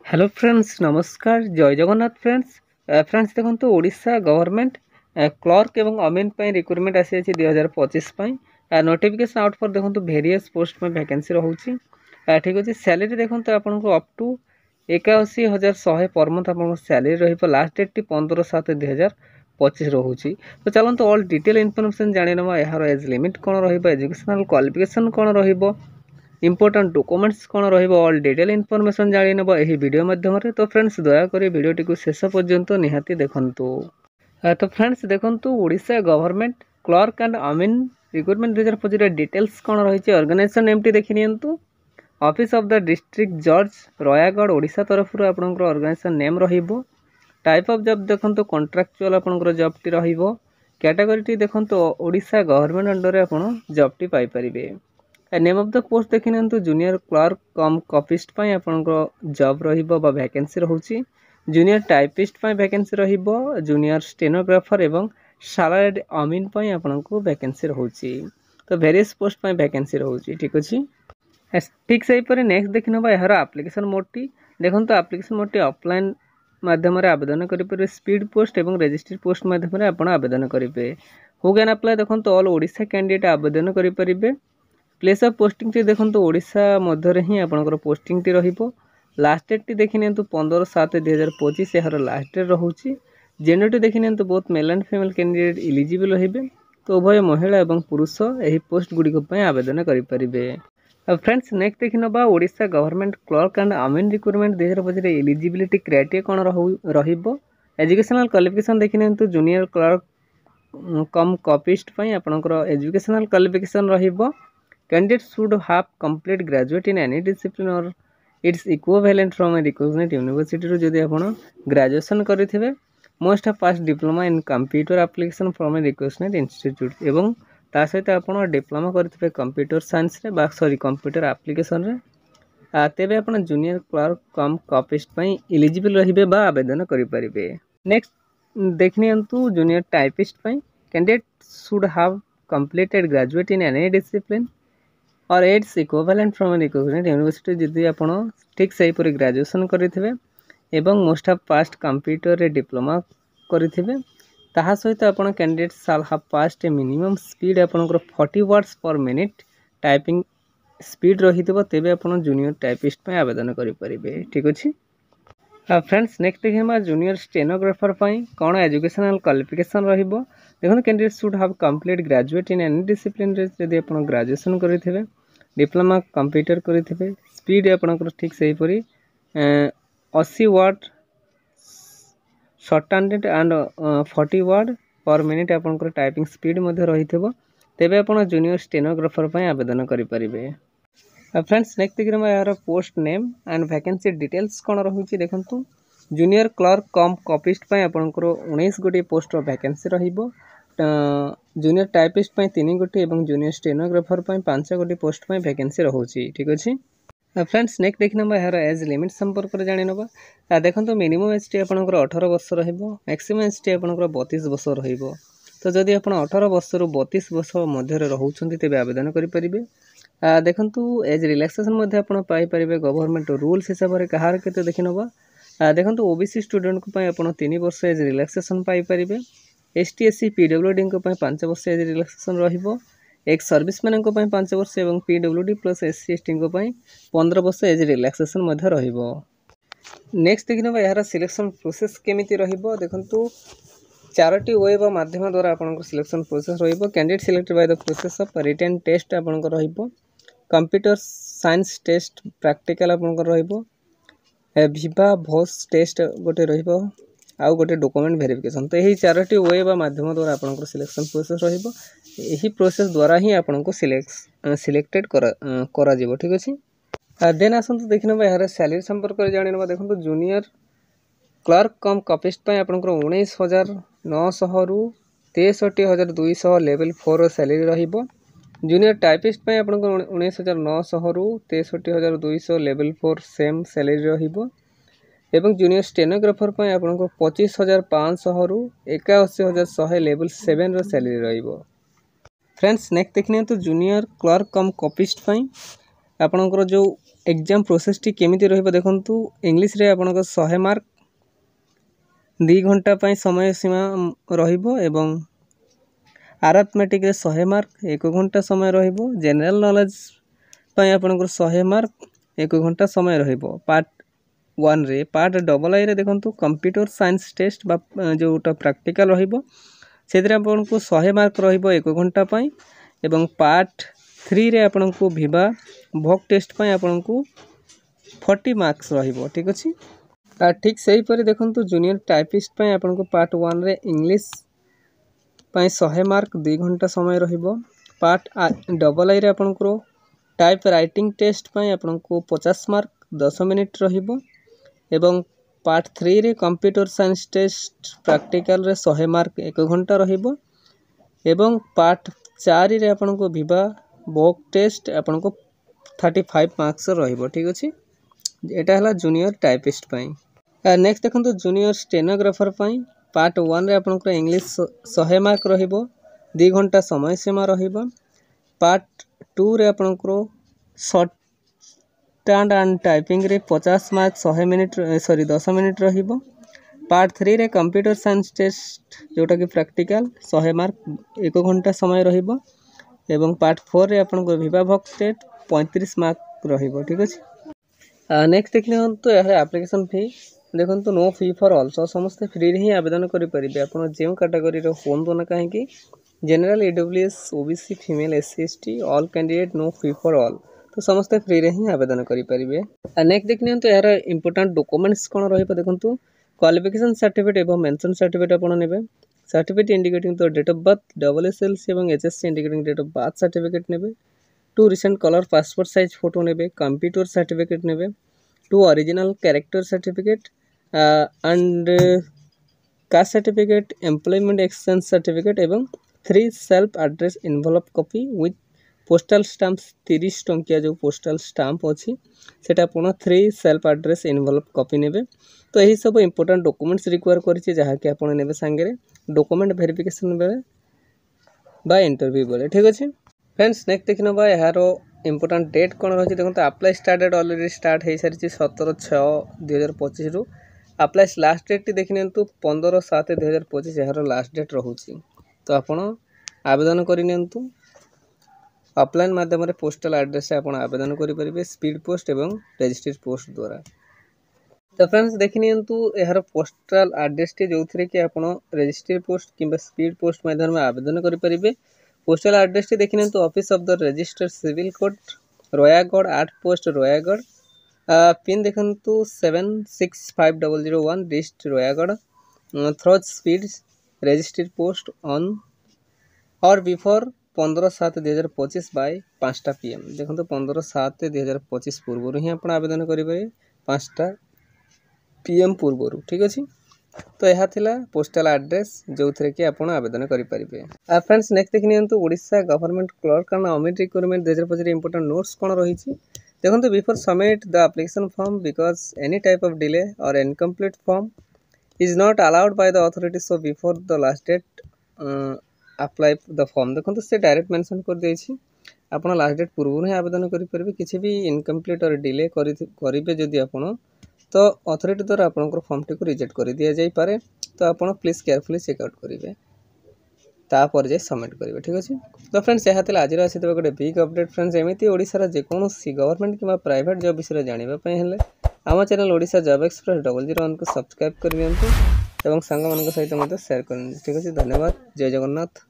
Hello friends नमस्कार जय Jagannath friends देखो ओडिशा गवर्नमेंट क्लर्क एवं अमीन रिक्रुटमेंट आसी 2025 नोटिफिकेशन आउट फॉर देखो वेरियस पोस्ट में वैकेंसी रोचे ठीक अच्छे सैलरी देखो आपको अप टू 81,100 पर मंथ आप सैलरी लास्ट डेट टी 15/7/2025 रोचे। तो चलते ऑल डिटेल इनफॉरमेशन जाना यार एज लिमिट कौन रजुकेशनल क्वालिफिकेशन कौन रो इंपोर्टेंट डॉक्यूमेंट्स कौन ऑल डिटेल इनफॉरमेशन जानी नेब यही वीडियो माध्यम। तो फ्रेंड्स दयाकोरी वीडियोटी को शेष पर्यंत निहाती देखंतु। तो फ्रेंड्स देखंतु ओडिशा गवर्नमेंट क्लर्क एंड अमीन रिक्रुटमेंट 2025 डिटेल्स कौन रही ऑर्गेनाइजेशन नेमटी देखि नियंतु। ऑफिस ऑफ द डिस्ट्रिक्ट जज रयागढ़ ओडिशा तरफ आपनकर ऑर्गेनाइजेशन नेम रहिबो। टाइप ऑफ जॉब देखंतु कॉन्ट्रैक्चुअल आपनकर जॉब टी रहिबो। कैटेगरी टी देखंतु ओडिशा गवर्नमेंट अंडर रे आपण जॉब टी पाई परिबे। नेम ऑफ द पोस्ट देखि नियंतु जूनियर क्लर्क कम कॉपिस्ट पई आपनकर जॉब रहिबो बा वैकेंसी रहउची। जूनियर टाइपिस्ट पई वैकेंसी रहिबो। जूनियर स्टेनोग्राफर एवं सैलरीड अमीन पई आपनको वैकेंसी रहउची। तो वेरियस पोस्ट पई वैकेंसी रहउची ठीक अछि। ठीक सही पर नेक्स्ट देखि नबा यार एप्लीकेशन मोड टी देखंतु एप्लीकेशन मोड टी ऑफलाइन माध्यम रे आवेदन करि पर स्पीड पोस्ट एवं रजिस्ट्रेड पोस्ट माध्यम रे आपण आवेदन करिवे। हु कैन अप्लाई देखंतु ऑल ओडिशा कैंडिडेट आवेदन करि परिबे। प्लेस ऑफ पोस्टिंग टी देखंतु ओडिशा मध्य ही आपनकर पोस्टिंग टी रहिबो। लास्ट डेट टी देखि नियंतु 15/7/2025 यार लास्ट डेट रहउची। जेंडर टी देखि नियंतु both male and female candidate eligible रहिबे। तो उभय महिला एवं पुरुष एही पोस्ट गुडी को पय आवेदन करि परिबे। फ्रेंड्स नेक्स्ट देखि नबा ओडिशा गवर्नमेंट क्लर्क एंड अमीन रिक्रुटमेंट 2025 एलिजिबिलिटी क्राइटेरिया कोन रहिबो। एजुकेशनल क्वालिफिकेशन देखि नियंतु जूनियर क्लर्क कम कॉपिस्ट पय आपनकर एजुकेशनल क्वालिफिकेशन रहिबो। Candidates should have complete graduate in any discipline or its equivalent from a recognized university रो जदि आपण ग्रेजुएशन करिथिबे must have pass diploma in computer application from a recognized institute एवं ता सहित आपण डिप्लोमा करिथिबे कंप्यूटर साइंस रे बा सॉरी कंप्यूटर एप्लीकेशन रे तेबे आपण जूनियर क्लर्क कम कॉपिस्ट पई एलिजिबल रहिबे बा आवेदन करि परिबे। नेक्स्ट देखनियंतु जूनियर टाइपिस्ट पई candidate should have completed graduate in any discipline or its equivalent from a recognized university जदि आपण ठीक सही पर ग्रेजुएशन करिथिबे एवं मोस्ट ऑफ पास्ट कंप्यूटर रे डिप्लोमा करिथिबे ताहा सहित आपण candidate shall have passed a minimum speed आपनकर 40 words per minute typing speed रहितबो तेबे आपण जूनियर टाइपिस्ट पे आवेदन करि परिबे ठीक अछि। फ्रेंड्स नेक्स्ट देखिबा जूनियर स्टेनोग्राफर पई कोन एजुकेशनल क्वालिफिकेशन रहिबो। देखो candidate should have complete graduate in any discipline रे जदि आपण ग्रेजुएशन करिथिबे डिप्लोमा कंप्यूटर करिथिबे स्पीड आपनकर ठीक सही परी 80 word short handed and 40 word per minute आपनकर टाइपिंग स्पीड मध्ये रहिथिबो तेबे आपण जूनियर स्टेनोग्राफर पई आवेदन करि परिबे। फ्रेंड्स नेक्स्ट देखिरमा यार post name and vacancy details कोन रहुची देखंतु जूनियर क्लर्क कम कॉपिस्ट पई आपनकर 19 गोटी पोस्ट रो वैकेंसी रहिबो। जूनियर टाइपिस्ट पई 3 गोटी एवं जूनियर स्टेनोग्राफर पई 5 गोटी पोस्ट पई वैकेंसी रहुची ठीक अछि। फ्रेंड्स नेक्स्ट देखिनमा यार एज लिमिट संपर्क रे जानि नबा देखंतु मिनिमम एज टी आपनकर 18 वर्ष रहिबो मैक्सिमम एज टी आपनकर 32 वर्ष रहिबो। तो जदि आपण 18 वर्ष रु 32 वर्ष मध्य रे रहउछन्ती तेबे आवेदन करि परिबे। देखंतु एज रिलैक्सेशन मध्ये आपण पाई परिबे गवर्नमेंट रूल्स हिसाब रे कहार केते देखि नबा देखंतु ओबीसी स्टूडेंट को पई आपण 3 वर्ष एज रिलैक्सेशन पाई परिबे। एसटी एससी पीडब्ल्यूडी को पई 5 वर्ष एज रिलैक्सेशन रहिबो। एक सर्विसमैन को पई 5 वर्ष एवं पीडब्ल्यूडी प्लस एससी एसटी को पई 15 वर्ष एज रिलैक्सेशन मध्ये रहिबो। नेक्स्ट देखिनबा यार सिलेक्शन प्रोसेस केमिति रहिबो देखंतु चारोटी वे बा माध्यम द्वारा आपनकर सिलेक्शन प्रोसेस रहिबो। Candidate selected by the process of written test आपनकर रहिबो। कंप्यूटर साइंस टेस्ट प्रैक्टिकल आपनकर रहिबो। विभा भोस टेस्ट गोटे रहिबो आउ गोटे डॉक्यूमेंट वेरिफिकेशन। तो यही चारोटी वे बा माध्यम द्वारा आपनकर सिलेक्शन प्रोसेस रहिबो। यही प्रोसेस द्वारा ही आपनको सिलेक्टेड करा जिवो ठीक अछि। देन आसंतु देखिनबा यार सैलरी संपर्क रे जानिनबा देखंतु जूनियर क्लर्क कम कॉपिस्ट पय आपनकर 19,900 रु 63,200 लेवल 4 रो सैलरी रहिबो। जूनियर टाइपिस्ट पय आपनकर 19,900 रु 63,200 लेवल 4 सेम सैलरी रहिबो एवं जूनियर स्टेनोग्राफर पय आपनकर 25,500 रु 81,100 लेवल 7 रो सैलरी रहिबो। फ्रेंड्स नेक्स्ट देखिने तो जूनियर क्लर्क कम कॉपिस्ट पय आपनकर जो एग्जाम प्रोसेस टी केमिति रहिबो देखंतु इंग्लिश रे आपनको 100 मार्क 2 घंटा पई समय सीमा रहिबो एवं अरिथमेटिक रे 100 मार्क 1 घंटा समय रहिबो जनरल नॉलेज पई आपनको 100 मार्क 1 घंटा समय रहिबो पार्ट 1 रे पार्ट डबल आई रे देखंतु कंप्यूटर साइंस टेस्ट बा जोटा प्रैक्टिकल रहिबो सेतिर आपनको 100 मार्क रहिबो 1 घंटा पई एवं पार्ट 3 रे आपनको विवा भोक टेस्ट पई आपनको 40 मार्क्स रहिबो ठीक अछि ठीक सही पर देखंतु जूनियर टाइपिस्ट पई आपनको पार्ट 1 रे इंग्लिश पई 100 मार्क 2 घंटा समय रहिबो पार्ट डबल आई रे आपनको टाइप राइटिंग टेस्ट पई आपनको 50 मार्क 10 मिनिट रहिबो एवं पार्ट 3 रे कंप्यूटर साइंस टेस्ट प्रैक्टिकल रे 100 मार्क 1 घंटा रहिबो एवं पार्ट 4 रे आपनको विवा भोक टेस्ट आपनको 35 मार्क्स रहिबो ठीक अछि एटा हला जूनियर टाइपिस्ट पई नेक्स्ट देखंतु जूनियर स्टेनोग्राफर पई पार्ट 1 रे आपनको इंग्लिश 100 मार्क रहिबो 2 घंटा समय सीमा रहिबो पार्ट 2 रे आपनको शॉर्ट स्टैंड एंड टाइपिंग रे 50 मार्क 100 मिनिट सॉरी 10 मिनिट रहिबो पार्ट 3 रे कंप्यूटर साइंस टेस्ट जोटा कि प्रैक्टिकल 100 मार्क 1 घंटा समय रहिबो एवं पार्ट 4 रे आपनको विवा भोक टेस्ट 35 मार्क रहिबो ठीक अछि नेक्स्ट देखिने तो यह एप्लीकेशन फी देखंतु नो फी फॉर ऑल समस्त फ्री रे ही आवेदन करि परिबे आपण जेउ कैटेगरी रो फोन तो न काहे कि general EWS OBC female SC ST all candidate no fee for all तो समस्त फ्री रे ही आवेदन करि परिबे नेक्स्ट देखिने तो यार इंपोर्टेंट डॉक्यूमेंट्स कोन रहिबो देखंतु क्वालिफिकेशन सर्टिफिकेट एवं मेंशन सर्टिफिकेट आपण नेबे certificate indicating the date of birth डबलएसएलसी एवं HSC indicating date of birth certificate नेबे 2 recent colour passport size photo नेबे कंप्यूटर सर्टिफिकेट नेबे 2 original character certificate and caste certificate employment exchange certificate एवं 3 self address envelope copy with postal stamp 30 टंकिया जो postal stamp अछि सेटा पुनः 3 self address envelope copy नेबे तो यही सब इंपोर्टेंट डॉक्यूमेंट्स रिक्वायर करिछि जहा कि आपण नेबे संगे डॉक्यूमेंट वेरिफिकेशन बेले बा इंटरव्यू बेले ठीक अछि फ्रेंड्स नेक्स्ट देखिनो बा यारो इंपोर्टेंट डेट कोन रहछि देखंत apply start date already start हे सारिछि 17/6/2025 रु अप्लाई लास्ट डेट देखिनंतु 15/7/2025 यारो लास्ट डेट रहउछि तो आपण आवेदन करिनंतु ऑफलाइन माध्यम रे पोस्टल एड्रेस से आपण आवेदन करि परिबे स्पीड पोस्ट एवं रजिस्ट्रेड पोस्ट द्वारा तो फ्रेंड्स देखिनियंतु यार पोस्टल एड्रेस टी जोथरे कि आपण रजिस्ट्रेड पोस्ट किबा स्पीड पोस्ट माध्यम में आवेदन करि परिबे पोस्टल एड्रेस टी देखिनियंतु office of the registered civil code Rayagada 8 post Rayagada pin देखंतु 765001 dist Rayagada through speed registered post on or before 15/7/2025 by 5टा PM देखंतु 15/7/2025 पूर्व ही आपण आवेदन करिबे 5टा PM पूर्व ठीक अछि तो यह थिला पोस्टल एड्रेस जो थरे कि आपण आवेदन करि परिबे फ्रेंड्स नेक्स्ट देखिनियंतु ओडिशा गवर्नमेंट क्लर्क एंड अमिट रिक्वायरमेंट 2025 इंपोर्टेंट नोट्स कोन रहिछि देखंतु before submit the application form because any type of delay or incomplete form is not allowed by the authority so before the last date apply the form देखंतु से direct mention कर देछि आपण last date पूर्व ही आवेदन करि परबे किछि भी इनकम्प्लीट और डिले करिबे जदि आपण तो अथॉरिटी द्वारा आपनकर फॉर्म टी को रिजेक्ट कर दिया जाई पारे तो आपण प्लीज केयरफुली चेक आउट करिवे तापर जे सबमिट करिवे ठीक अछि तो फ्रेंड्स यहा तले आज आसीतबा गोटे बिग अपडेट फ्रेंड्स एमिति ओडिसा रा जे कोनोसी गवर्नमेंट किबा प्राइवेट जॉब विषय जानिबा पय हेले आम चैनल ओडिसा जॉब एक्सप्रेस 001 को सब्सक्राइब कर नियंतु एवं संग मानक सहित मते शेयर करन ठीक अछि धन्यवाद जय जगन्नाथ।